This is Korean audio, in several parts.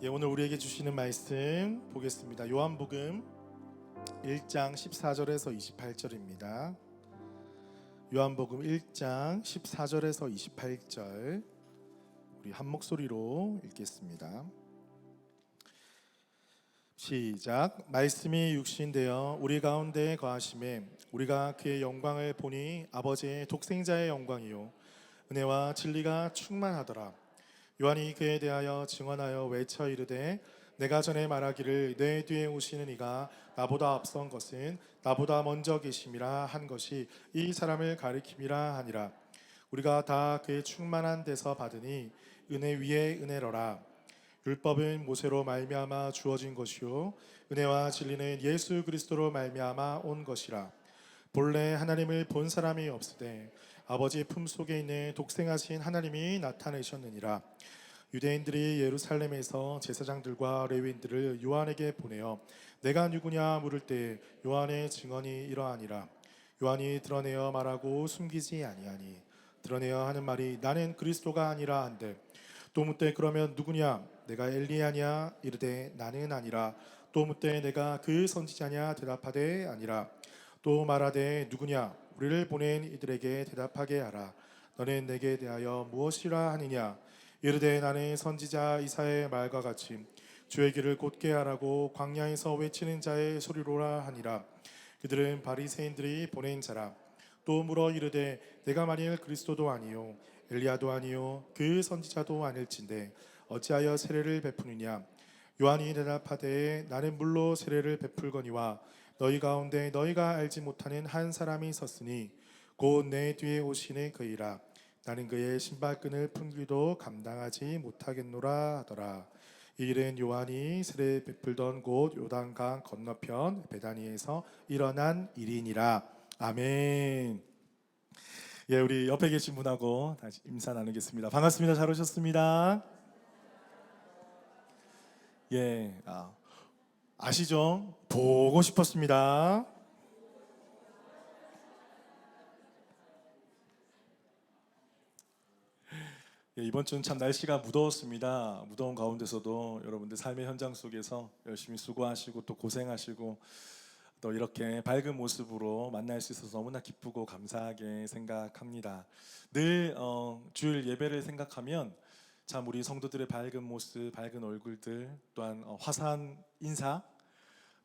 오늘 우리에게 주시는 말씀 보겠습니다. 요한복음 1장 14절에서 28절입니다. 요한복음 1장 14절에서 28절 우리 한 목소리로 읽겠습니다. 시작. 말씀이 육신되어 우리 가운데 거하심에 우리가 그의 영광을 보니 아버지의 독생자의 영광이요 은혜와 진리가 충만하더라. 요한이 그에 대하여 증언하여 외쳐 이르되 내가 전에 말하기를 내 뒤에 오시는 이가 나보다 앞선 것은 나보다 먼저 계심이라 한 것이 이 사람을 가리킴이라 하니라. 우리가 다 그의 충만한 데서 받으니 은혜 위에 은혜로라. 율법은 모세로 말미암아 주어진 것이요 은혜와 진리는 예수 그리스도로 말미암아 온 것이라. 본래 하나님을 본 사람이 없으되 아버지 품속에 있는 독생하신 하나님이 나타내셨느니라. 유대인들이 예루살렘에서 제사장들과 레위인들을 요한에게 보내어 내가 누구냐 물을 때 요한의 증언이 이러하니라. 요한이 드러내어 말하고 숨기지 아니하니 드러내어 하는 말이 나는 그리스도가 아니라 한데 또 묻되 그러면 누구냐 내가 엘리야냐 이르되 나는 아니라 또 묻되 내가 그 선지자냐 대답하되 아니라 또 말하되 누구냐 우리를 보낸 이들에게 대답하게 하라. 너는 내게 대하여 무엇이라 하느냐 이르되 나는 선지자 이사야의 말과 같이 주의 길을 곧게 하라고 광야에서 외치는 자의 소리로라 하니라. 그들은 바리새인들이 보낸 자라. 또 물어 이르되 내가 만일 그리스도도 아니요 엘리야도 아니요 그 선지자도 아닐진데 어찌하여 세례를 베푸느냐. 요한이 대답하되 나는 물로 세례를 베풀거니와 너희 가운데 너희가 알지 못하는 한 사람이 섰으니 곧 내 뒤에 오시는 그이라. 나는 그의 신발끈을 풀기도 감당하지 못하겠노라 하더라. 이 일은 요한이 세례 베풀던 곳 요단강 건너편 베다니에서 일어난 일이니라. 아멘. 우리 옆에 계신 분하고 다시 인사 나누겠습니다. 반갑습니다. 잘 오셨습니다. 아시죠? 보고 싶었습니다. 이번 주는 참 날씨가 무더웠습니다. 무더운 가운데서도 여러분들 삶의 현장 속에서 열심히 수고하시고 또 고생하시고 또 이렇게 밝은 모습으로 만날 수 있어서 너무나 기쁘고 감사하게 생각합니다. 늘 주일 예배를 생각하면 참 우리 성도들의 밝은 모습, 밝은 얼굴들 또한 화사한 인사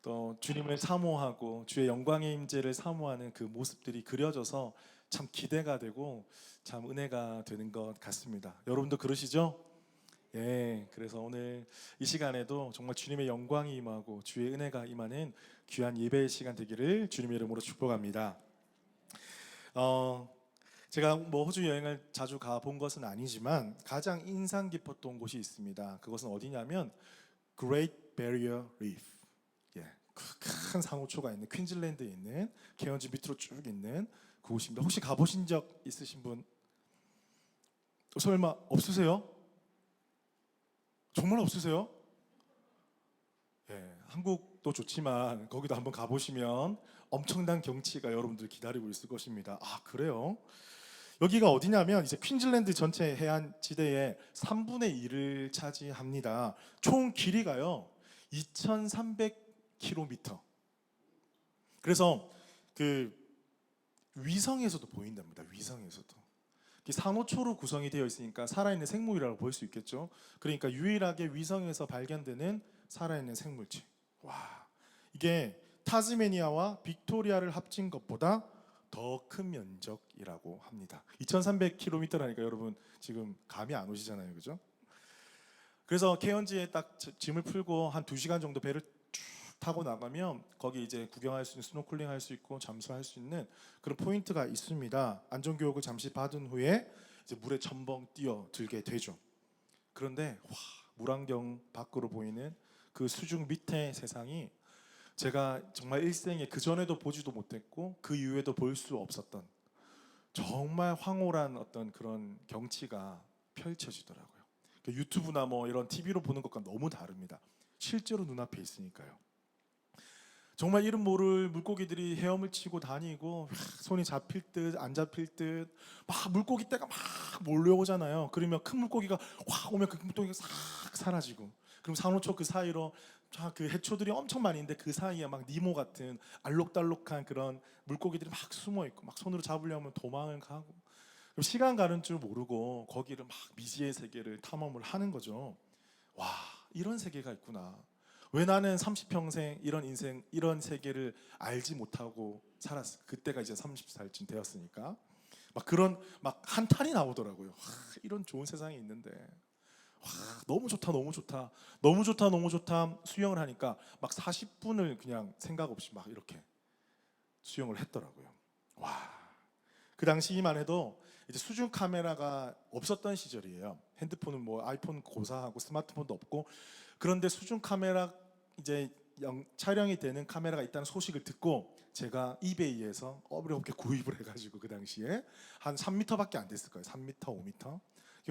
또 주님을 사모하고 주의 영광의 임재를 사모하는 그 모습들이 그려져서 참 기대가 되고 참 은혜가 되는 것 같습니다. 여러분도 그러시죠? 그래서 오늘 이 시간에도 정말 주님의 영광이 임하고 주의 은혜가 임하는 귀한 예배의 시간 되기를 주님의 이름으로 축복합니다. 제가 호주 여행을 자주 가본 것은 아니지만 가장 인상 깊었던 곳이 있습니다. 그것은 어디냐면 Great Barrier Reef. 큰 상호초가 있는 퀸즐랜드에 있는 케언즈 밑으로 쭉 있는 그곳입니다. 혹시 가보신 적 있으신 분? 설마 없으세요? 정말 없으세요? 한국도 좋지만 거기도 한번 가보시면 엄청난 경치가 여러분들 기다리고 있을 것입니다. 아, 그래요? 여기가 어디냐면 이제 퀸즐랜드 전체 해안 지대의 3분의 1을 차지합니다. 총 길이가요 2,300km. 그래서 그 위성에서도 보인답니다. 위성에서도. 산호초로 구성이 되어 있으니까 살아있는 생물이라고 볼 수 있겠죠. 그러니까 유일하게 위성에서 발견되는 살아있는 생물체. 와, 이게 타즈메니아와 빅토리아를 합친 것보다 더 큰 면적이라고 합니다. 2,300km라니까 여러분 지금 감이 안 오시잖아요, 그죠? 그래서 케언즈에 딱 짐을 풀고 한 2시간 정도 배를 쭉 타고 나가면 거기 이제 구경할 수 있는 스노클링 할 수 있고 잠수할 수 있는 그런 포인트가 있습니다. 안전교육을 잠시 받은 후에 이제 물에 첨벙 뛰어들게 되죠. 그런데 물안경 밖으로 보이는 그 수중 밑에 세상이 제가 정말 일생에 그 전에도 보지도 못했고 그 이후에도 볼 수 없었던 정말 황홀한 어떤 그런 경치가 펼쳐지더라고요. 유튜브나 이런 TV로 보는 것과 너무 다릅니다. 실제로 눈앞에 있으니까요. 정말 이름 모를 물고기들이 헤엄을 치고 다니고 손이 잡힐 듯 안 잡힐 듯 막 물고기 떼가 막 몰려오잖아요. 그러면 큰 물고기가 확 오면 그 물고기가 싹 사라지고 그럼 산호초 그 사이로 그 해초들이 엄청 많이 있는데 그 사이에 막 니모 같은 알록달록한 그런 물고기들이 막 숨어 있고 막 손으로 잡으려면 도망을 가고 그럼 시간 가는 줄 모르고 거기를 막 미지의 세계를 탐험을 하는 거죠. 와, 이런 세계가 있구나. 왜 나는 30평생 이런 인생 이런 세계를 알지 못하고 살았어. 그때가 이제 30살쯤 되었으니까 막 그런 막 한탄이 나오더라고요. 와, 이런 좋은 세상이 있는데 와, 너무 좋다 너무 좋다 너무 좋다 너무 좋다 수영을 하니까 막 40분을 그냥 생각 없이 막 이렇게 수영을 했더라고요. 와, 그 당시만 해도 이제 수중 카메라가 없었던 시절이에요. 핸드폰은 뭐 아이폰 고사하고 스마트폰도 없고 그런데 수중 카메라 이제 촬영이 되는 카메라가 있다는 소식을 듣고 제가 이베이에서 어렵게 구입을 해가지고 그 당시에 한 3m밖에 안 됐을 거예요. 3m, 5m.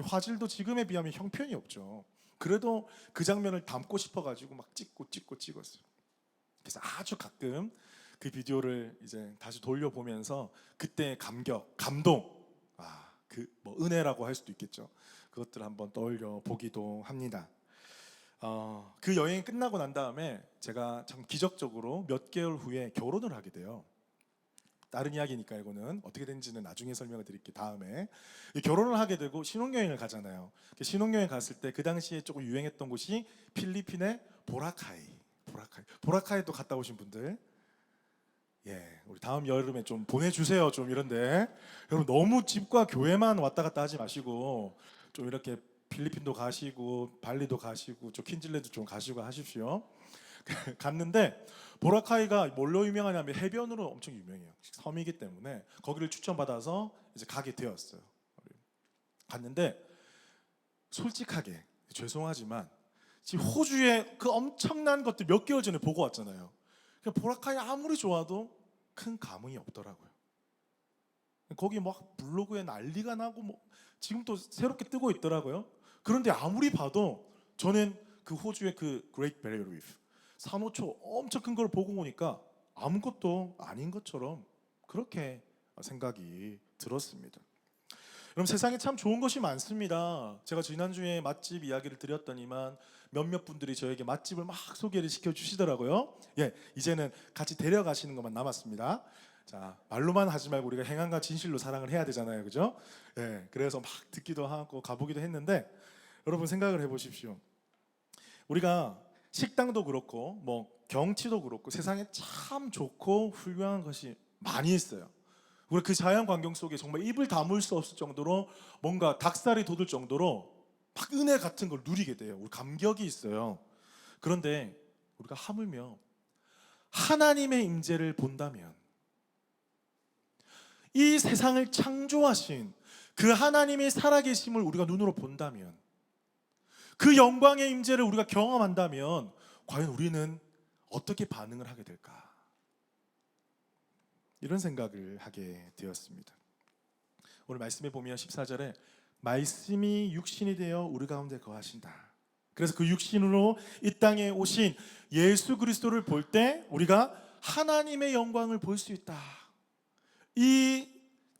화질도 지금에 비하면 형편이 없죠. 그래도 그 장면을 담고 싶어가지고 막 찍었어요. 그래서 아주 가끔 그 비디오를 이제 다시 돌려보면서 그때의 감격, 감동, 그 뭐 은혜라고 할 수도 있겠죠. 그것들 한번 떠올려 보기도 합니다. 그 여행이 끝나고 난 다음에 제가 참 기적적으로 몇 개월 후에 결혼을 하게 돼요. 다른 이야기니까 이거는 어떻게 된지는 나중에 설명을 드릴게요. 다음에 결혼을 하게 되고 신혼여행을 가잖아요. 신혼여행 갔을 때 그 당시에 조금 유행했던 곳이 필리핀의 보라카이도 갔다 오신 분들, 예, 우리 다음 여름에 좀 보내주세요. 좀 이런데 여러분 너무 집과 교회만 왔다 갔다 하지 마시고 좀 이렇게 필리핀도 가시고 발리도 가시고 좀 퀸즐랜드 좀 가시고 하십시오. 갔는데 보라카이가 뭘로 유명하냐면 해변으로 엄청 유명해요. 섬이기 때문에 거기를 추천받아서 이제 가게 되었어요. 갔는데 솔직하게 죄송하지만 지금 호주의 그 엄청난 것들 몇 개월 전에 보고 왔잖아요. 보라카이 아무리 좋아도 큰 감흥이 없더라고요. 거기 막 블로그에 난리가 나고 뭐 지금 또 새롭게 뜨고 있더라고요. 그런데 아무리 봐도 저는 그 호주의 그 그레이트 베리어 리프 산호초 엄청 큰 걸 보고 오니까 아무것도 아닌 것처럼 그렇게 생각이 들었습니다. 여러분 세상에 참 좋은 것이 많습니다. 제가 지난주에 맛집 이야기를 드렸더니만 몇몇 분들이 저에게 맛집을 막 소개를 시켜주시더라고요. 예, 이제는 같이 데려가시는 것만 남았습니다. 자, 말로만 하지 말고 우리가 행함과 진실로 사랑을 해야 되잖아요, 그죠? 예, 그래서 막 듣기도 하고 가보기도 했는데 여러분 생각을 해보십시오. 우리가 식당도 그렇고 뭐 경치도 그렇고 세상에 참 좋고 훌륭한 것이 많이 있어요. 우리 그 자연 광경 속에 정말 입을 다물 수 없을 정도로 뭔가 닭살이 돋을 정도로 막 은혜 같은 걸 누리게 돼요. 우리 감격이 있어요. 그런데 우리가 하물며 하나님의 임재를 본다면 이 세상을 창조하신 그 하나님의 살아계심을 우리가 눈으로 본다면 그 영광의 임재를 우리가 경험한다면 과연 우리는 어떻게 반응을 하게 될까? 이런 생각을 하게 되었습니다. 오늘 말씀에 보면 14절에 말씀이 육신이 되어 우리 가운데 거하신다. 그래서 그 육신으로 이 땅에 오신 예수 그리스도를 볼 때 우리가 하나님의 영광을 볼 수 있다. 이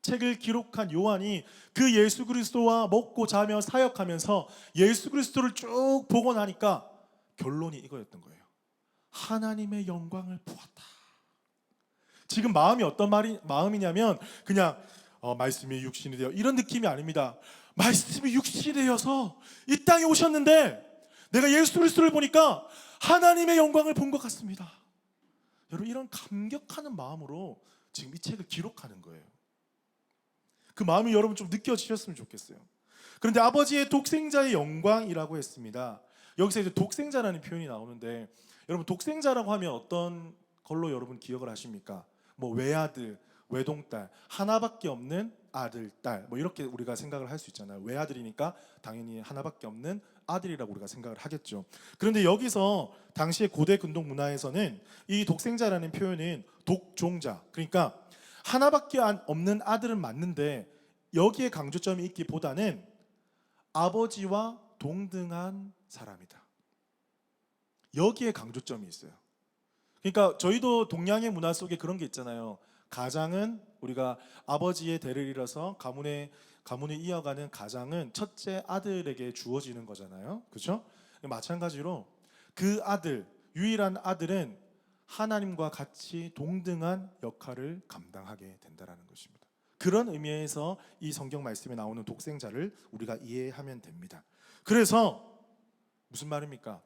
책을 기록한 요한이 그 예수 그리스도와 먹고 자며 사역하면서 예수 그리스도를 쭉 보고 나니까 결론이 이거였던 거예요. 하나님의 영광을 보았다. 지금 마음이 어떤 마음이냐면 그냥 말씀이 육신이 되어 이런 느낌이 아닙니다. 말씀이 육신이 되어서 이 땅에 오셨는데 내가 예수 그리스도를 보니까 하나님의 영광을 본 것 같습니다. 여러분 이런 감격하는 마음으로 지금 이 책을 기록하는 거예요. 그 마음이 여러분 좀 느껴지셨으면 좋겠어요. 그런데 아버지의 독생자의 영광이라고 했습니다. 여기서 이제 독생자라는 표현이 나오는데 여러분 독생자라고 하면 어떤 걸로 여러분 기억을 하십니까? 뭐 외아들, 외동딸, 하나밖에 없는 아들, 딸 뭐 이렇게 우리가 생각을 할 수 있잖아요. 외아들이니까 당연히 하나밖에 없는 아들이라고 우리가 생각을 하겠죠. 그런데 여기서 당시의 고대 근동 문화에서는 이 독생자라는 표현은 독종자, 그러니까 하나밖에 없는 아들은 맞는데 여기에 강조점이 있기보다는 아버지와 동등한 사람이다. 여기에 강조점이 있어요. 그러니까 저희도 동양의 문화 속에 그런 게 있잖아요. 가장은 우리가 아버지의 대를 이뤄서 가문을 이어가는 가장은 첫째 아들에게 주어지는 거잖아요. 그렇죠? 마찬가지로 그 아들, 유일한 아들은 하나님과 같이 동등한 역할을 감당하게 된다는 것입니다. 그런 의미에서 이 성경 말씀에 나오는 독생자를 우리가 이해하면 됩니다. 그래서 무슨 말입니까?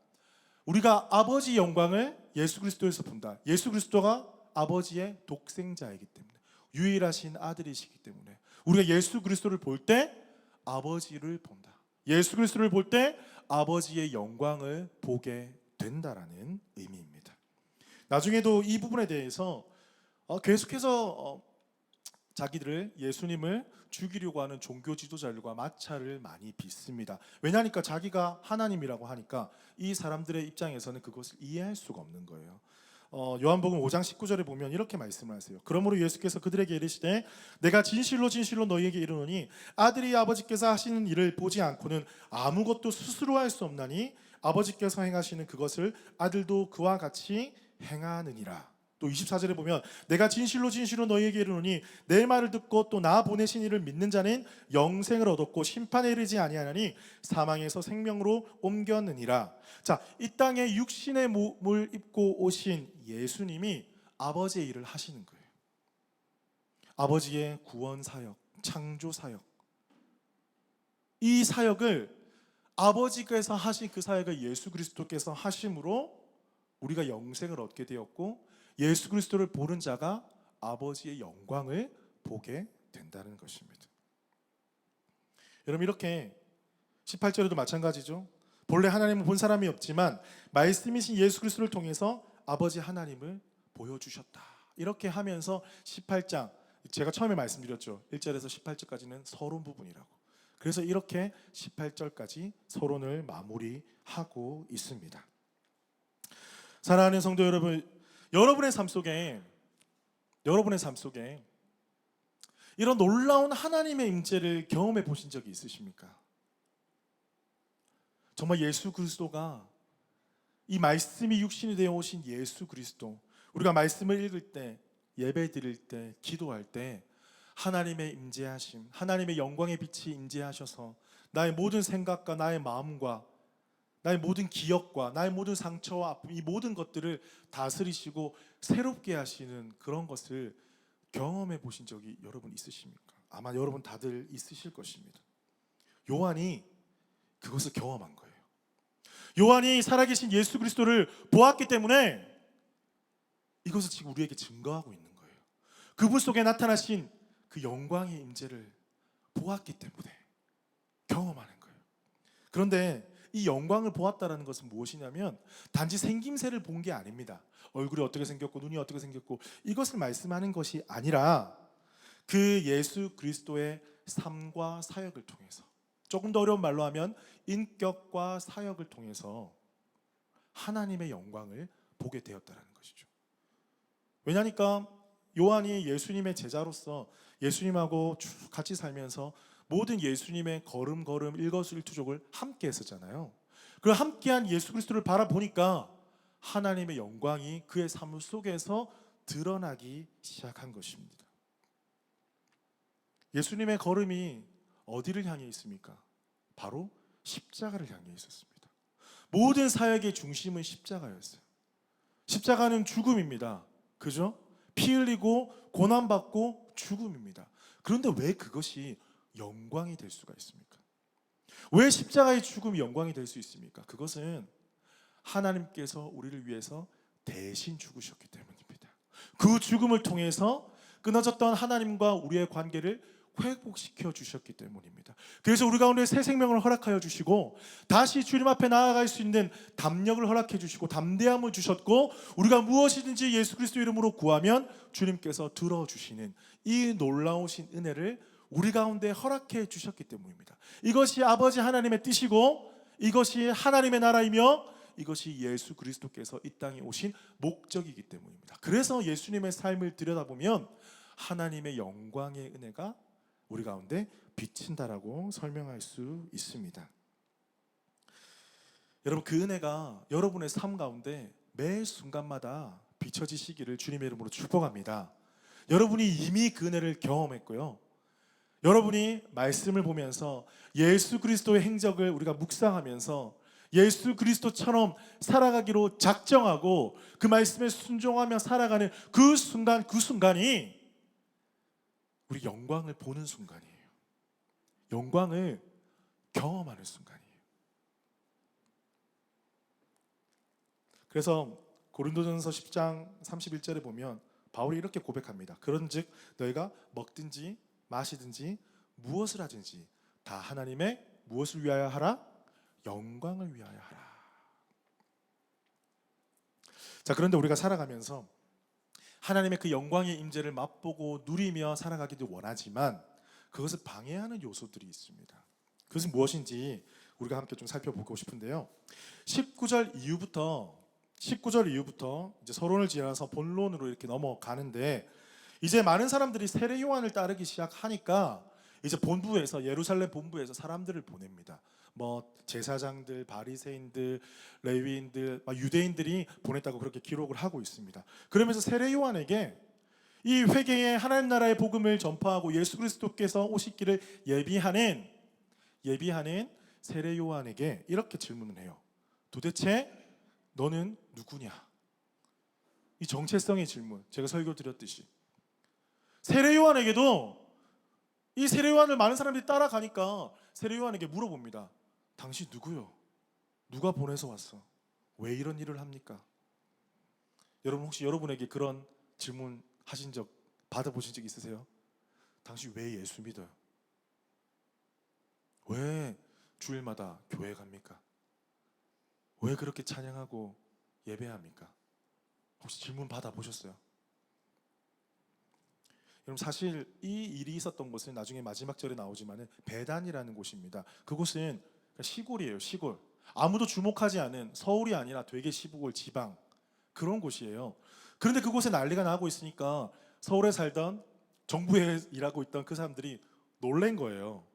우리가 아버지 영광을 예수 그리스도에서 본다. 예수 그리스도가 아버지의 독생자이기 때문에, 유일하신 아들이시기 때문에 우리가 예수 그리스도를 볼 때 아버지를 본다. 예수 그리스도를 볼 때 아버지의 영광을 보게 된다라는 의미입니다. 나중에도 이 부분에 대해서 계속해서 자기들을, 예수님을 죽이려고 하는 종교 지도자들과 마찰을 많이 빚습니다. 왜냐하니까 자기가 하나님이라고 하니까 이 사람들의 입장에서는 그것을 이해할 수가 없는 거예요. 요한복음 5장 19절에 보면 이렇게 말씀을 하세요. 그러므로 예수께서 그들에게 이르시되 내가 진실로 진실로 너희에게 이르노니 아들이 아버지께서 하시는 일을 보지 않고는 아무것도 스스로 할 수 없나니 아버지께서 행하시는 그것을 아들도 그와 같이 행하느니라. 또 24절에 보면 내가 진실로 진실로 너희에게 이르노니 내 말을 듣고 또 나 보내신 이를 믿는 자는 영생을 얻었고 심판에 이르지 아니하나니 사망에서 생명으로 옮겼느니라. 자, 이 땅에 육신의 몸을 입고 오신 예수님이 아버지의 일을 하시는 거예요. 아버지의 구원 사역, 창조 사역, 이 사역을 아버지께서 하신 그 사역을 예수 그리스도께서 하심으로 우리가 영생을 얻게 되었고, 예수 그리스도를 보는 자가 아버지의 영광을 보게 된다는 것입니다. 여러분, 이렇게 18절에도 마찬가지죠. 본래 하나님은 본 사람이 없지만 말씀이신 예수 그리스도를 통해서 아버지 하나님을 보여주셨다. 이렇게 하면서 18장, 제가 처음에 말씀드렸죠. 1절에서 18절까지는 서론 부분이라고. 그래서 이렇게 18절까지 서론을 마무리하고 있습니다. 사랑하는 성도 여러분, 여러분의 삶 속에 이런 놀라운 하나님의 임재를 경험해 보신 적이 있으십니까? 정말 예수 그리스도가, 이 말씀이 육신이 되어 오신 예수 그리스도, 우리가 말씀을 읽을 때, 예배 드릴 때, 기도할 때 하나님의 임재하심, 하나님의 영광의 빛이 임재하셔서 나의 모든 생각과 나의 마음과 나의 모든 기억과 나의 모든 상처와 아픔, 이 모든 것들을 다스리시고 새롭게 하시는 그런 것을 경험해 보신 적이 여러분 있으십니까? 아마 여러분 다들 있으실 것입니다. 요한이 그것을 경험한 거예요. 요한이 살아계신 예수 그리스도를 보았기 때문에 이것을 지금 우리에게 증거하고 있는 거예요. 그분 속에 나타나신 그 영광의 임재를 보았기 때문에 경험하는 거예요. 그런데 이 영광을 보았다는 것은 무엇이냐면 단지 생김새를 본 게 아닙니다. 얼굴이 어떻게 생겼고 눈이 어떻게 생겼고 이것을 말씀하는 것이 아니라 그 예수 그리스도의 삶과 사역을 통해서, 조금 더 어려운 말로 하면 인격과 사역을 통해서 하나님의 영광을 보게 되었다는 것이죠. 왜냐하니까 요한이 예수님의 제자로서 예수님하고 쭉 같이 살면서 모든 예수님의 걸음걸음 일거수일투족을 함께 했었잖아요. 그 함께한 예수 그리스도를 바라보니까 하나님의 영광이 그의 삶 속에서 드러나기 시작한 것입니다. 예수님의 걸음이 어디를 향해 있습니까? 바로 십자가를 향해 있었습니다. 모든 사역의 중심은 십자가였어요. 십자가는 죽음입니다. 그죠? 피 흘리고 고난받고 죽음입니다. 그런데 왜 그것이 영광이 될 수가 있습니까? 왜 십자가의 죽음이 영광이 될 수 있습니까? 그것은 하나님께서 우리를 위해서 대신 죽으셨기 때문입니다. 그 죽음을 통해서 끊어졌던 하나님과 우리의 관계를 회복시켜 주셨기 때문입니다. 그래서 우리 가운데 새 생명을 허락하여 주시고 다시 주님 앞에 나아갈 수 있는 담력을 허락해 주시고 담대함을 주셨고, 우리가 무엇이든지 예수 그리스도 이름으로 구하면 주님께서 들어주시는 이 놀라우신 은혜를 우리 가운데 허락해 주셨기 때문입니다. 이것이 아버지 하나님의 뜻이고 이것이 하나님의 나라이며 이것이 예수 그리스도께서 이 땅에 오신 목적이기 때문입니다. 그래서 예수님의 삶을 들여다보면 하나님의 영광의 은혜가 우리 가운데 비친다라고 설명할 수 있습니다. 여러분, 그 은혜가 여러분의 삶 가운데 매 순간마다 비춰지시기를 주님의 이름으로 축복합니다. 여러분이 이미 그 은혜를 경험했고요, 여러분이 말씀을 보면서 예수 그리스도의 행적을 우리가 묵상하면서 예수 그리스도처럼 살아가기로 작정하고 그 말씀에 순종하며 살아가는 그 순간, 그 순간이 우리 영광을 보는 순간이에요. 영광을 경험하는 순간이에요. 그래서 고린도전서 10장 31절에 보면 바울이 이렇게 고백합니다. 그런즉 너희가 먹든지 마시든지 무엇을 하든지 다 하나님의 무엇을 위하여 하라? 영광을 위하여 하라. 자, 그런데 우리가 살아가면서 하나님의 그 영광의 임재를 맛보고 누리며 살아가기도 원하지만 그것을 방해하는 요소들이 있습니다. 그것은 무엇인지 우리가 함께 좀 살펴보고 싶은데요. 19절 이후부터 이제 서론을 지어서 본론으로 이렇게 넘어가는데, 이제 많은 사람들이 세례 요한을 따르기 시작하니까 이제 본부에서, 예루살렘 본부에서 사람들을 보냅니다. 뭐 제사장들, 바리새인들, 레위인들, 유대인들이 보냈다고 그렇게 기록을 하고 있습니다. 그러면서 세례 요한에게 이 회개의 하나님 나라의 복음을 전파하고 예수 그리스도께서 오시기를 예비하는 세례 요한에게 이렇게 질문을 해요. 도대체 너는 누구냐? 이 정체성의 질문, 제가 설교 드렸듯이 세례 요한에게도, 이 세례 요한을 많은 사람들이 따라가니까 세례 요한에게 물어봅니다. 당신 누구요? 누가 보내서 왔어? 왜 이런 일을 합니까? 여러분 혹시 여러분에게 그런 질문 하신 적, 받아보신 적 있으세요? 당신 왜 예수 믿어요? 왜 주일마다 교회 갑니까? 왜 그렇게 찬양하고 예배합니까? 혹시 질문 받아보셨어요? 여러분 사실 이 일이 있었던 곳은 나중에 마지막 절에 나오지만 베단이라는 곳입니다. 그곳은 시골이에요. 시골. 아무도 주목하지 않은, 서울이 아니라 되게 시골 지방 그런 곳이에요. 그런데 그곳에 난리가 나고 있으니까 서울에 살던, 정부에 일하고 있던 그 사람들이 놀란 거예요.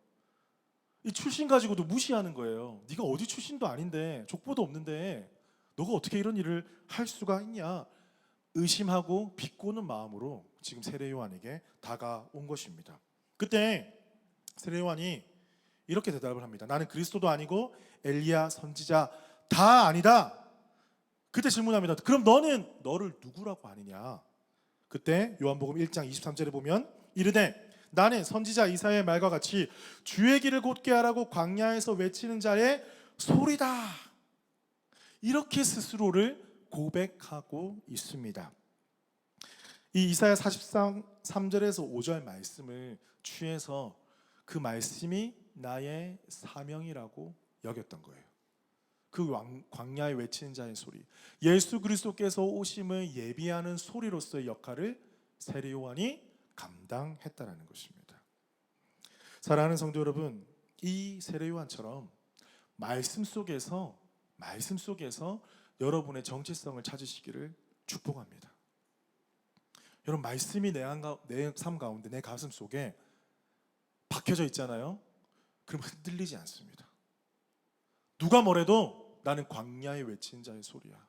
이 출신 가지고도 무시하는 거예요. 네가 어디 출신도 아닌데, 족보도 없는데 너가 어떻게 이런 일을 할 수가 있냐? 의심하고 비꼬는 마음으로 지금 세례 요한에게 다가온 것입니다. 그때 세례 요한이 이렇게 대답을 합니다. 나는 그리스도도 아니고 엘리야 선지자 다 아니다. 그때 질문합니다. 그럼 너를 누구라고 아느냐? 그때 요한복음 1장 23절에 보면 이르되 나는 선지자 이사야의 말과 같이 주의 길을 곧게 하라고 광야에서 외치는 자의 소리다. 이렇게 스스로를 고백하고 있습니다. 이 이사야 43절에서 5절 말씀을 취해서 그 말씀이 나의 사명이라고 여겼던 거예요. 그 광야에 외치는 자의 소리, 예수 그리스도께서 오심을 예비하는 소리로서의 역할을 세례 요한이 감당했다라는 것입니다. 사랑하는 성도 여러분, 이 세례 요한처럼 말씀 속에서 여러분의 정체성을 찾으시기를 축복합니다. 여러분 말씀이 내 삶 가운데, 내 가슴 속에 박혀져 있잖아요. 그럼 흔들리지 않습니다. 누가 뭐래도 나는 광야에 외친 자의 소리야.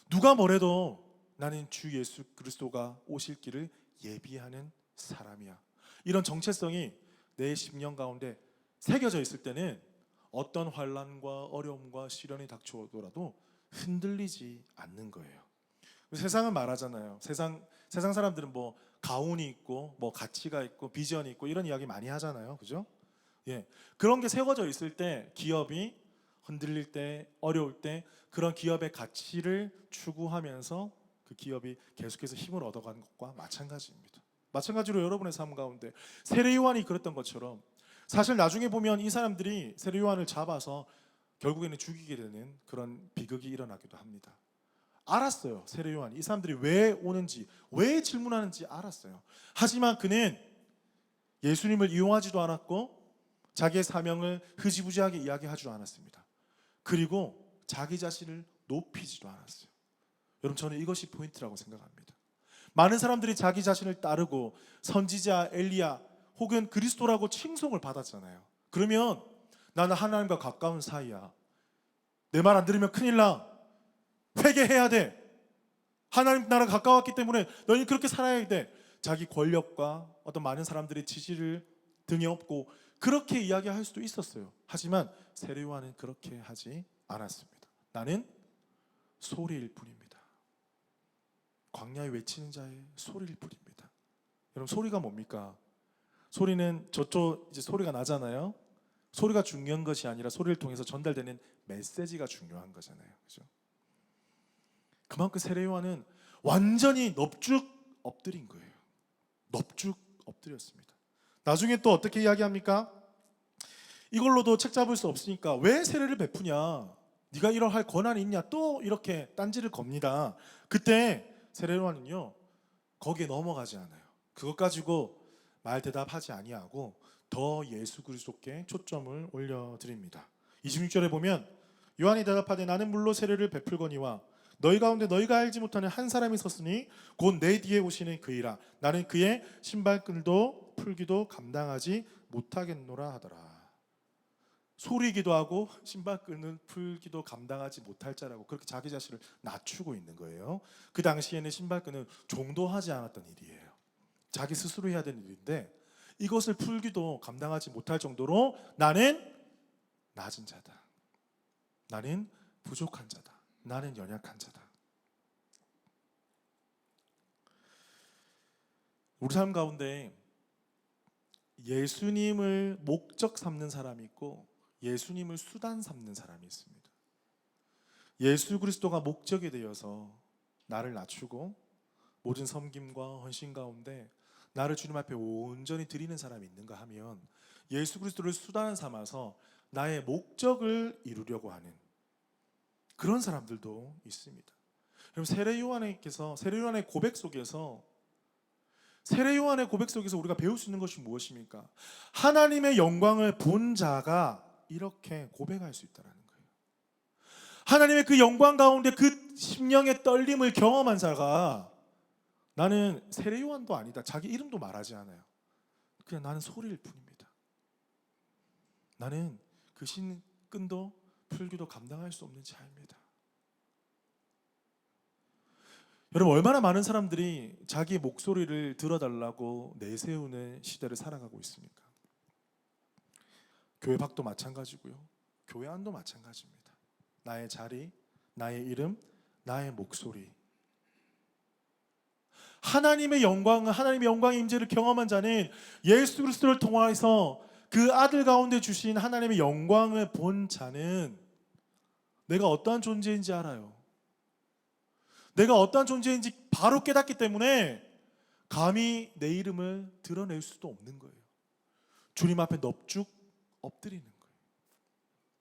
누가 뭐래도 나는 주 예수 그리스도가 오실 길을 예비하는 사람이야. 이런 정체성이 내 심령 가운데 새겨져 있을 때는 어떤 환난과 어려움과 시련이 닥쳐오더라도 흔들리지 않는 거예요. 세상은 말하잖아요. 세상 사람들은 뭐 가훈이 있고 뭐 가치가 있고 비전이 있고 이런 이야기 많이 하잖아요. 그죠? 예. 그런 게 세워져 있을 때, 기업이 흔들릴 때, 어려울 때 그런 기업의 가치를 추구하면서 그 기업이 계속해서 힘을 얻어가는 것과 마찬가지입니다. 마찬가지로 여러분의 삶 가운데 세례 요한이 그랬던 것처럼, 사실 나중에 보면 이 사람들이 세례 요한을 잡아서 결국에는 죽이게 되는 그런 비극이 일어나기도 합니다. 알았어요. 세례 요한이 이 사람들이 왜 오는지, 왜 질문하는지 알았어요. 하지만 그는 예수님을 이용하지도 않았고 자기의 사명을 흐지부지하게 이야기하지도 않았습니다. 그리고 자기 자신을 높이지도 않았어요. 여러분 저는 이것이 포인트라고 생각합니다. 많은 사람들이 자기 자신을 따르고 선지자, 엘리야 혹은 그리스도라고 칭송을 받았잖아요. 그러면 나는 하나님과 가까운 사이야. 내 말 안 들으면 큰일 나. 회개해야 돼. 하나님 나라 가까웠기 때문에 너희는 그렇게 살아야 돼. 자기 권력과 어떤 많은 사람들의 지지를 등에 업고 그렇게 이야기할 수도 있었어요. 하지만 세례 요한은 그렇게 하지 않았습니다. 나는 소리일 뿐입니다. 광야에 외치는 자의 소리일 뿐입니다. 여러분, 소리가 뭡니까? 소리는 저쪽 이제 소리가 나잖아요. 소리가 중요한 것이 아니라 소리를 통해서 전달되는 메시지가 중요한 거잖아요. 그죠? 그만큼 세례 요한은 완전히 넙죽 엎드린 거예요. 넙죽 엎드렸습니다. 나중에 또 어떻게 이야기합니까? 이걸로도 책 잡을 수 없으니까 왜 세례를 베푸냐? 네가 이러할 권한이 있냐? 또 이렇게 딴지를 겁니다. 그때 세례 요한은요, 거기에 넘어가지 않아요. 그것 가지고 말 대답하지 아니하고 더 예수 그리스도께 초점을 올려드립니다. 26절에 보면 요한이 대답하되 나는 물로 세례를 베풀거니와 너희 가운데 너희가 알지 못하는 한 사람이 섰으니 곧 내 뒤에 오시는 그이라. 나는 그의 신발끈도 풀기도 감당하지 못하겠노라 하더라. 소리기도 하고 신발끈을 풀기도 감당하지 못할 자라고 그렇게 자기 자신을 낮추고 있는 거예요. 그 당시에는 신발끈은 종도하지 않았던 일이에요. 자기 스스로 해야 되는 일인데 이것을 풀기도 감당하지 못할 정도로 나는 낮은 자다. 나는 부족한 자다. 나는 연약한 자다. 우리 삶 가운데 예수님을 목적 삼는 사람이 있고 예수님을 수단 삼는 사람이 있습니다. 예수 그리스도가 목적이 되어서 나를 낮추고 모든 섬김과 헌신 가운데 나를 주님 앞에 온전히 드리는 사람이 있는가 하면 예수 그리스도를 수단 삼아서 나의 목적을 이루려고 하는 그런 사람들도 있습니다. 여러분, 세례 요한의 고백 속에서 우리가 배울 수 있는 것이 무엇입니까? 하나님의 영광을 본 자가 이렇게 고백할 수 있다는 거예요. 하나님의 그 영광 가운데 그 심령의 떨림을 경험한 자가 나는 세례 요한도 아니다. 자기 이름도 말하지 않아요. 그냥 나는 소리일 뿐입니다. 나는 그 신끈도 풀기도 감당할 수 없는 자입니다. 여러분, 얼마나 많은 사람들이 자기 목소리를 들어달라고 내세우는 시대를 살아가고 있습니까? 교회 밖도 마찬가지고요. 교회 안도 마찬가지입니다. 나의 자리, 나의 이름, 나의 목소리. 하나님의 영광의 임재를 경험한 자는 예수 그리스도를 통해서 그 아들 가운데 주신 하나님의 영광을 본 자는 내가 어떠한 존재인지 알아요. 내가 어떠한 존재인지 바로 깨닫기 때문에 감히 내 이름을 드러낼 수도 없는 거예요. 주님 앞에 넙죽 엎드리는 거예요.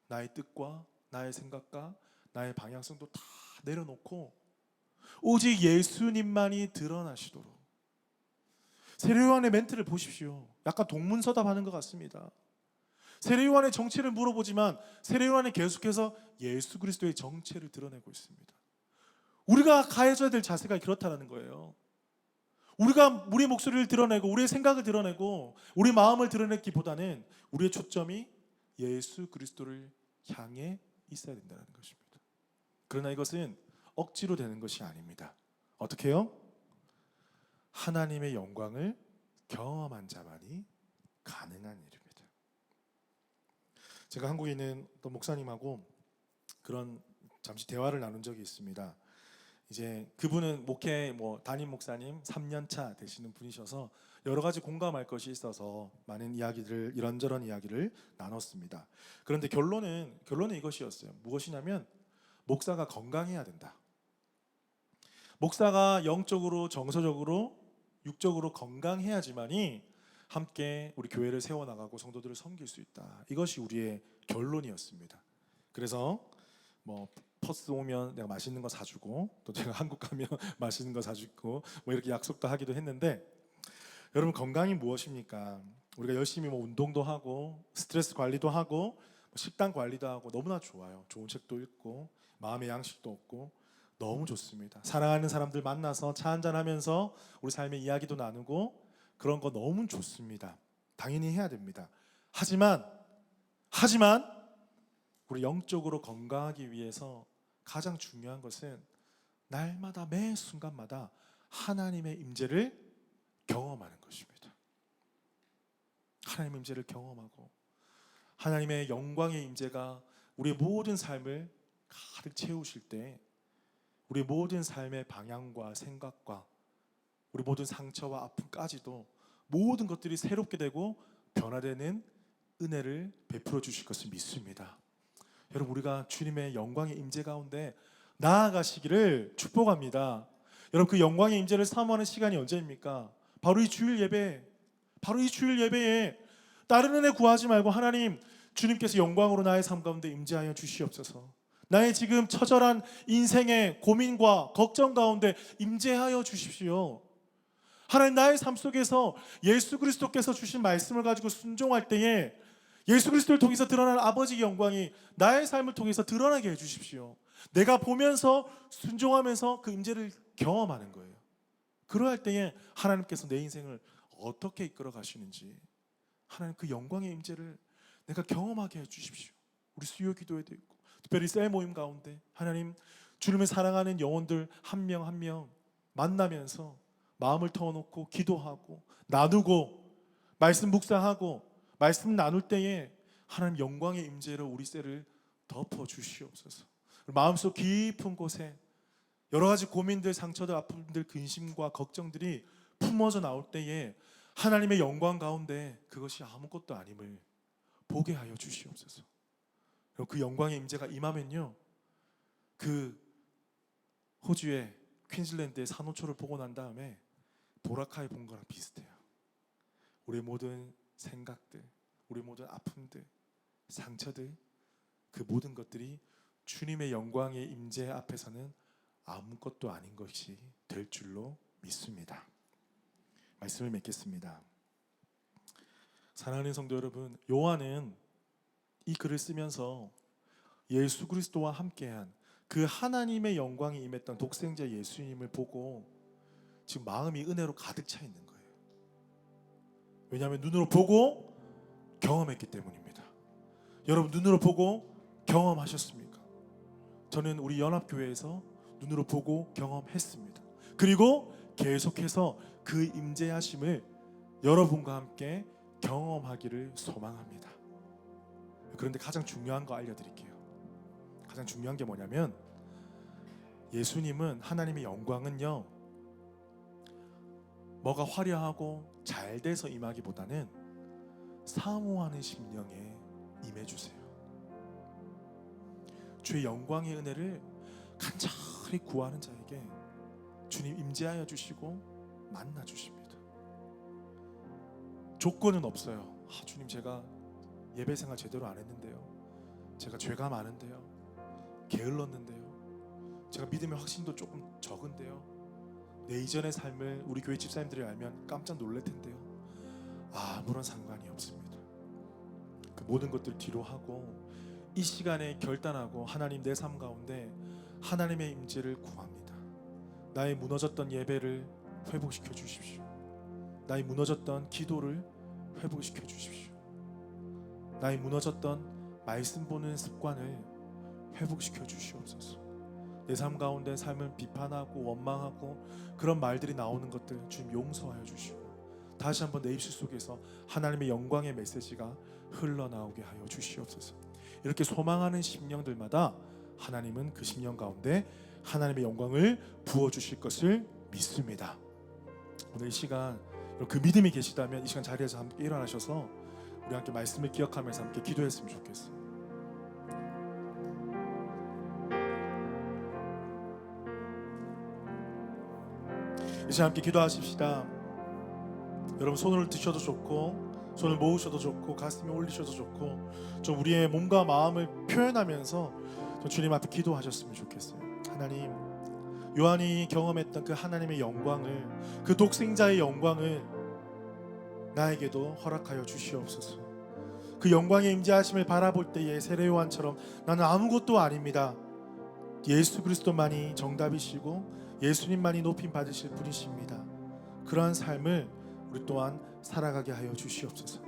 나의 뜻과 나의 생각과 나의 방향성도 다 내려놓고 오직 예수님만이 드러나시도록. 세례 요한의 멘트를 보십시오. 약간 동문서답하는 것 같습니다. 세례 요한의 정체를 물어보지만 세례 요한은 계속해서 예수 그리스도의 정체를 드러내고 있습니다. 우리가 가해져야 될 자세가 그렇다는 거예요. 우리가 우리의 목소리를 드러내고 우리의 생각을 드러내고 우리 마음을 드러내기보다는 우리의 초점이 예수 그리스도를 향해 있어야 된다는 것입니다. 그러나 이것은 억지로 되는 것이 아닙니다. 어떻게 해요? 하나님의 영광을 경험한 자만이 가능한 일입니다. 제가 한국에 있는 또 목사님하고 그런 잠시 대화를 나눈 적이 있습니다. 이제 그분은 목회 담임 목사님 3년 차 되시는 분이셔서 여러 가지 공감할 것이 있어서 많은 이야기들을 이런저런 이야기를 나눴습니다. 그런데 결론은 이것이었어요. 무엇이냐면 목사가 건강해야 된다. 목사가 영적으로, 정서적으로, 육적으로 건강해야지만이 함께 우리 교회를 세워나가고 성도들을 섬길 수 있다. 이것이 우리의 결론이었습니다. 그래서 퍼스 오면 내가 맛있는 거 사주고 또 제가 한국 가면 맛있는 거 사주고 이렇게 약속도 하기도 했는데, 여러분, 건강이 무엇입니까? 우리가 열심히 운동도 하고 스트레스 관리도 하고 식단 관리도 하고 너무나 좋아요. 좋은 책도 읽고 마음의 양식도 얻고 너무 좋습니다. 사랑하는 사람들 만나서 차 한잔 하면서 우리 삶의 이야기도 나누고 그런 거 너무 좋습니다. 당연히 해야 됩니다. 하지만 우리 영적으로 건강하기 위해서 가장 중요한 것은 날마다 매 순간마다 하나님의 임재를 경험하는 것입니다. 하나님의 임재를 경험하고 하나님의 영광의 임재가 우리의 모든 삶을 가득 채우실 때 우리 모든 삶의 방향과 생각과 우리 모든 상처와 아픔까지도 모든 것들이 새롭게 되고 변화되는 은혜를 베풀어 주실 것을 믿습니다. 여러분, 우리가 주님의 영광의 임재 가운데 나아가시기를 축복합니다. 여러분, 그 영광의 임재를 사모하는 시간이 언제입니까? 바로 이 주일 예배, 바로 이 주일 예배에 다른 은혜 구하지 말고 하나님, 주님께서 영광으로 나의 삶 가운데 임재하여 주시옵소서. 나의 지금 처절한 인생의 고민과 걱정 가운데 임재하여 주십시오. 하나님, 나의 삶 속에서 예수 그리스도께서 주신 말씀을 가지고 순종할 때에 예수 그리스도를 통해서 드러나는 아버지의 영광이 나의 삶을 통해서 드러나게 해주십시오. 내가 보면서 순종하면서 그 임재를 경험하는 거예요. 그러할 때에 하나님께서 내 인생을 어떻게 이끌어 가시는지, 하나님 그 영광의 임재를 내가 경험하게 해주십시오. 우리 수요 기도에도 있고 특별히 셀 모임 가운데 하나님, 주님을 사랑하는 영혼들 한 명 한 명 만나면서 마음을 터놓고 기도하고 나누고 말씀 묵상하고 말씀 나눌 때에 하나님 영광의 임재로 우리 셀을 덮어 주시옵소서. 마음속 깊은 곳에 여러 가지 고민들, 상처들, 아픔들, 근심과 걱정들이 품어져 나올 때에 하나님의 영광 가운데 그것이 아무것도 아님을 보게 하여 주시옵소서. 그 영광의 임재가 임하면요, 그 호주의 퀸즐랜드의 산호초를 보고 난 다음에 보라카이 본 거랑 비슷해요. 우리 모든 생각들, 우리 모든 아픔들, 상처들, 그 모든 것들이 주님의 영광의 임재 앞에서는 아무것도 아닌 것이 될 줄로 믿습니다. 말씀을 맺겠습니다. 사랑하는 성도 여러분, 요한은 이 글을 쓰면서 예수 그리스도와 함께한 그 하나님의 영광이 임했던 독생자 예수님을 보고 지금 마음이 은혜로 가득 차 있는 거예요. 왜냐하면 눈으로 보고 경험했기 때문입니다. 여러분, 눈으로 보고 경험하셨습니까? 저는 우리 연합교회에서 눈으로 보고 경험했습니다. 그리고 계속해서 그 임재하심을 여러분과 함께 경험하기를 소망합니다. 그런데 가장 중요한 거 알려드릴게요. 가장 중요한 게 뭐냐면, 예수님은, 하나님의 영광은요, 뭐가 화려하고 잘 돼서 임하기보다는 사모하는 심령에 임해주세요. 주의 영광의 은혜를 간절히 구하는 자에게 주님 임재하여 주시고 만나 주십니다. 조건은 없어요. 주님, 제가 예배 생활 제대로 안 했는데요, 제가 죄가 많은데요, 게을렀는데요, 제가 믿음의 확신도 조금 적은데요, 내 이전의 삶을 우리 교회 집사님들이 알면 깜짝 놀랄 텐데요. 아무런 상관이 없습니다. 그 모든 것들 뒤로 하고 이 시간에 결단하고 하나님, 내 삶 가운데 하나님의 임재를 구합니다. 나의 무너졌던 예배를 회복시켜 주십시오. 나의 무너졌던 기도를 회복시켜 주십시오. 나의 무너졌던 말씀 보는 습관을 회복시켜 주시옵소서. 내 삶 가운데 삶을 비판하고 원망하고 그런 말들이 나오는 것들 주님 용서하여 주시고, 다시 한번 내 입술 속에서 하나님의 영광의 메시지가 흘러나오게 하여 주시옵소서. 이렇게 소망하는 심령들마다 하나님은 그 심령 가운데 하나님의 영광을 부어주실 것을 믿습니다. 오늘 이 시간 그 믿음이 계시다면 이 시간 자리에서 함께 일어나셔서 우리 함께 말씀을 기억하면서 함께 기도했으면 좋겠어요. 이 시간 함께 기도하십시다. 여러분, 손을 드셔도 좋고 손을 모으셔도 좋고 가슴에 올리셔도 좋고 좀 우리의 몸과 마음을 표현하면서 좀 주님 앞에 기도하셨으면 좋겠어요. 하나님, 요한이 경험했던 그 하나님의 영광을, 그 독생자의 영광을 나에게도 허락하여 주시옵소서. 그 영광의 임재하심을 바라볼 때에 세례 요한처럼 나는 아무것도 아닙니다, 예수 그리스도만이 정답이시고 예수님만이 높임 받으실 분이십니다, 그러한 삶을 우리 또한 살아가게 하여 주시옵소서.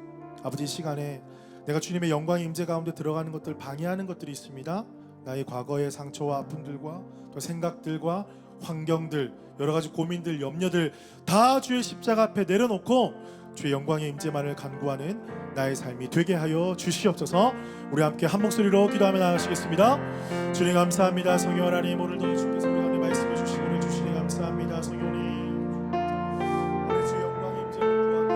아버지, 이 시간에 내가 주님의 영광의 임재 가운데 들어가는 것들, 방해하는 것들이 있습니다. 나의 과거의 상처와 아픔들과 또 생각들과 환경들, 여러 가지 고민들, 염려들 다 주의 십자가 앞에 내려놓고 주의 영광의 임재만을 간구하는 나의 삶이 되게 하여 주시옵소서. 우리 함께 한 목소리로 기도하며 나가시겠습니다. 주님 감사합니다. 성령 하나님, 오늘도 주께서 우리 가운데 말씀해 주시고 은혜 주시니 감사합니다. 성령님, 오늘 주의 영광의 임재를 구합니다.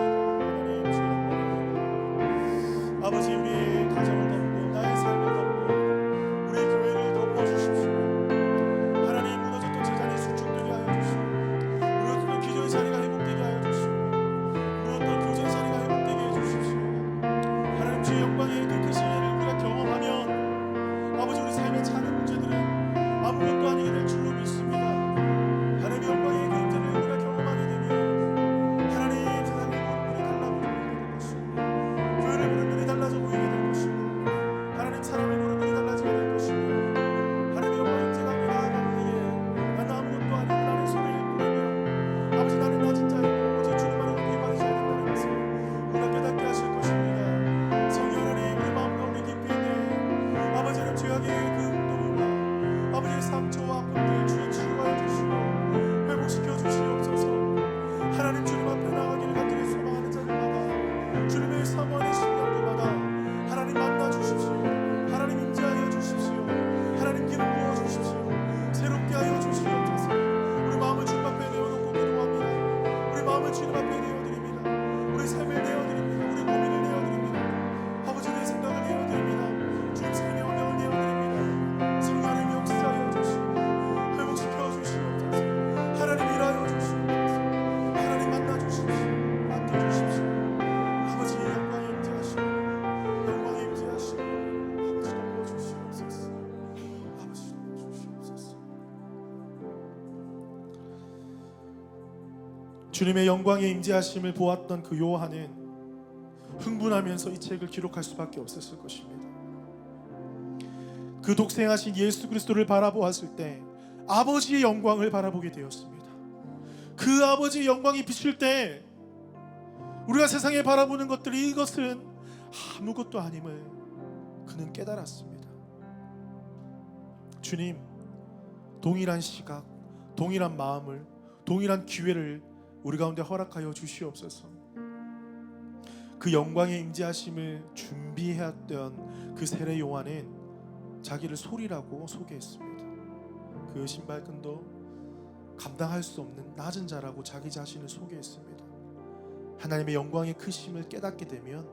하나님, 주의 영광을 아버지, 우리 가정을 덮고 나의 삶을 덮고 우리 교회를 덮어주십시오. 하나님, 무너졌던 제자리 수축되게 하여 주시고, 무너졌던 기도의 자리가 회복되게 하여 주시고, 무너졌던 교제의 자리가 회복되게 해 주십시오. 하나님, 주의 영광의 그 크신 은혜를 우리가 경험하면 아버지, 우리 삶의 작은 문제들은 아무것도 아니게 될 줄로 믿습니다. 하나님의 영광의 그 임재를 우리가 경험하게 되면 하나님, 세상을 보는 눈이 달라 보이게 될 것이고, 교회를 보는 눈이 달라져 보이게 될 것이고, 하나님 사람을 보는 눈이 달라지게 될 것이고, 하나님의 영광의 임재가 나아갈 때에 나는 아무것도 아니고 나는 소리를 부르며 아버지, 나는 나 진짜이고 오직 주님만을 높이 말해줘야 된다는 것을 우리가 깨닫게 하실 것입니다. 성령 하나님, 우리 마음 가운데 깊이 있는 아버지 하나님, 죄악의 그 운동과 아버지의 상처와 아픔들 주의 치유하여 주시고 회복시켜 주시옵소서. 하나님, 주님 앞에 나가기를 간절히 소망하는 자들마다, 주님의 사모하는 심령들마다 하나님 만나 주십시오. 하나님 임재하여 주십시오. 하나님 기름 부어 주십시오. 새롭게 하여 주시옵소서. 우리 마음을 주님 앞에 내어놓고 기도합니다. 우리 마음을 주님 앞에 내어드립니다. 우리 삶을 내어드립니다. 우리 고민을 내어드립니다. 아버지, 내 생각을 내어드립니다. 주님 생명을 내어드립니다. 성령을 역사하여 주시고 회복시켜 주시옵소서. 하나님 일하여 주시옵소서. 하나님 만나 주십시오. 맡겨주십시오. 아버지, 영광에 임재하시고 영광에 임재하시고 아버지 도와주시옵소서. 아버지 도와주시옵소서. 주님의 영광의 임재하심을 보았던 그 요한은 흥분하면서 이 책을 기록할 수밖에 없었을 것입니다. 그 독생하신 예수 그리스도를 바라보았을 때 아버지의 영광을 바라보게 되었습니다. 그 아버지의 영광이 비칠 때 우리가 세상에 바라보는 것들이 이것은 아무것도 아님을 그는 깨달았습니다. 주님, 동일한 시각, 동일한 마음을, 동일한 기회를 우리 가운데 허락하여 주시옵소서. 그 영광의 임재하심을 준비해왔던 그 세례 요한은 자기를 소리라고 소개했습니다. 그 신발끈도 감당할 수 없는 낮은 자라고 자기 자신을 소개했습니다. 하나님의 영광의 크심을 깨닫게 되면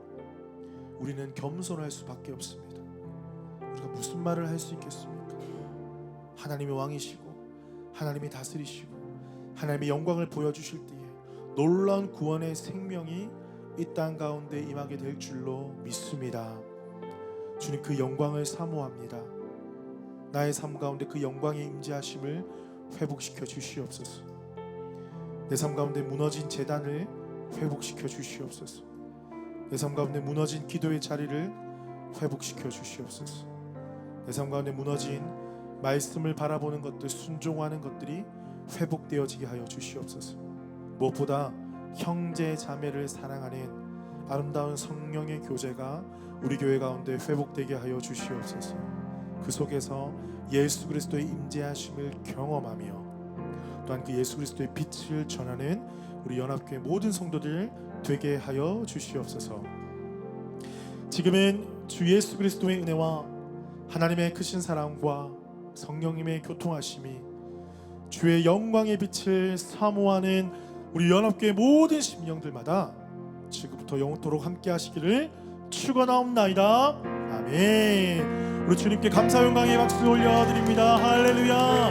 우리는 겸손할 수밖에 없습니다. 우리가 무슨 말을 할 수 있겠습니까? 하나님의 왕이시고 하나님이 다스리시고 하나님의 영광을 보여주실 때에 놀라운 구원의 생명이 이 땅 가운데 임하게 될 줄로 믿습니다. 주님, 그 영광을 사모합니다. 나의 삶 가운데 그 영광의 임재하심을 회복시켜 주시옵소서. 내 삶 가운데 무너진 제단을 회복시켜 주시옵소서. 내 삶 가운데 무너진 기도의 자리를 회복시켜 주시옵소서. 내 삶 가운데 무너진 말씀을 바라보는 것들, 순종하는 것들이 회복되어지게 하여 주시옵소서. 무엇보다 형제 자매를 사랑하는 아름다운 성령의 교제가 우리 교회 가운데 회복되게 하여 주시옵소서. 그 속에서 예수 그리스도의 임재하심을 경험하며 또한 그 예수 그리스도의 빛을 전하는 우리 연합교회 모든 성도들 되게 하여 주시옵소서. 지금은 주 예수 그리스도의 은혜와 하나님의 크신 사랑과 성령님의 교통하심이 주의 영광의 빛을 사모하는 우리 연합교회 모든 심령들마다 지금부터 영원토록 함께 하시기를 축원하옵나이다. 아멘. 우리 주님께 감사 영광의 박수 올려드립니다. 할렐루야.